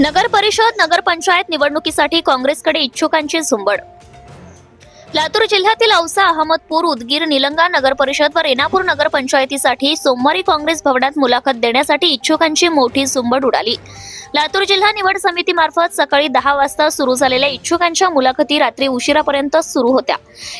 नगर परिषद नगरपंचायत निवडणुकीसाठी काँग्रेसकडे इच्छुकांची झुंबड। लातूर जिल्ह्यातील औसा, अहमदपूर, उदगीर, निलंगा नगर परिषद व रेणापूर नगरपंचायतीसाठी सोमवारी काँग्रेस भवनात मुलाखत देण्यासाठी इच्छुकांची मोठी झुंबड उडाली। लातूर जिल्हा निवड समितीमार्फत सकाळी 10 वाजता सुरू झालेल्या इच्छुकांच्या मुलाखती रात्री उशिरापर्यंत सुरू होत्या।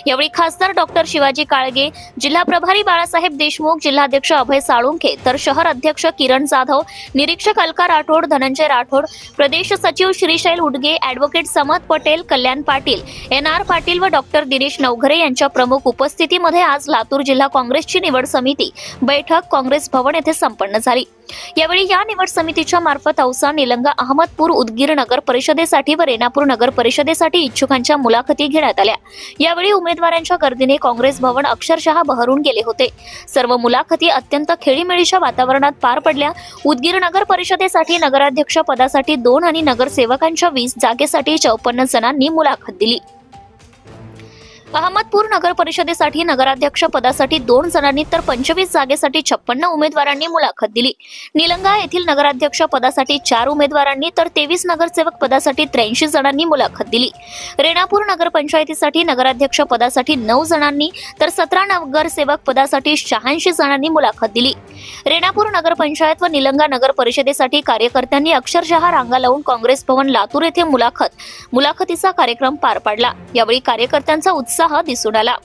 यावेळी खासदार डॉक्टर शिवाजी काळगे, जिल्हा प्रभारी बाळासाहेब देशमुख, जिल्हाध्यक्ष अभय साळुंखे, तर शहर अध्यक्ष किरण जाधव, निरीक्षक अलका राठोड, धनंजय राठोड, प्रदेश सचिव श्रीशैल उडगे, ॲडव्होकेट समद पटेल, कल्याण पाटील, NR पाटील व डॉक्टर दिनेश नवघरे यांच्या प्रमुख उपस्थितीमध्ये आज लातूर जिल्हा काँग्रेसची निवड समिती बैठक काँग्रेस भवन येथे संपन्न झाली। यावेळी या निवड समितीच्या मार्फत औसा, निलंगा, अहमदपूर, उदगीर नगर परिषदेसाठी व रेणापूर नगर परिषदेसाठी इच्छुकांच्या मुलाखती घेण्यात आल्या। यावेळी उमेदवारांच्या गर्दीने काँग्रेस भवन अक्षरशः बहरून गेले होते। सर्व मुलाखती अत्यंत खेळीमेळीच्या वातावरणात पार पडल्या। उदगीर नगर परिषदेसाठी नगराध्यक्ष पदासाठी 2 आणि नगरसेवकांच्या 20 जागेसाठी 54 जणांनी मुलाखत दिली। अहमदपूर नगर परिषदेसाठी नगराध्यक्ष पदासाठी 2 जणांनी तर 25 जागेसाठी 56 उमेदवारांनी मुलाखत दिली। निलंगा येथील नगराध्यक्ष पदासाठी 4 उमेदवारांनी तर 23 नगरसेवक पदासाठी 83 जणांनी मुलाखत दिली। रेणापूर नगरपंचायतीसाठी नगराध्यक्ष पदासाठी 9 जणांनी तर 17 नगरसेवक पदासाठी 86 जणांनी मुलाखत दिली। रेणापूर नगरपंचायत व निलंगा नगर परिषदेसाठी कार्यकर्त्यांनी अक्षरशः रांगा लावून काँग्रेस भवन लातूर येथे मुलाखतीचा कार्यक्रम पार पाडला। यावेळी कार्यकर्त्यांचा उत्साह दिसून आला।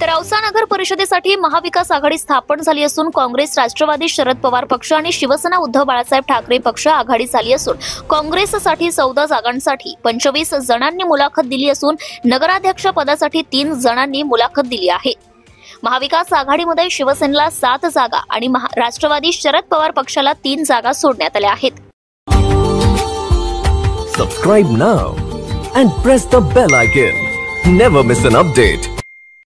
तर औसा नगर परिषदेसाठी महाविकास आघाडी स्थापन झाली असून काँग्रेस, राष्ट्रवादी शरद पवार पक्ष आणि शिवसेना उद्धव बाळासाहेब ठाकरे पक्ष आघाडी झाली असून काँग्रेससाठी 14 जागांसाठी 25 जणांनी मुलाखत दिली असून नगराध्यक्ष पदासाठी 3 जणांनी मुलाखत दिली आहे। महाविकास आघाडीमध्ये शिवसेनेला 7 जागा आणि राष्ट्रवादी शरद पवार पक्षाला 3 जागा सोडण्यात आल्या आहेत। Subscribe now and press the bell icon. Never miss an update.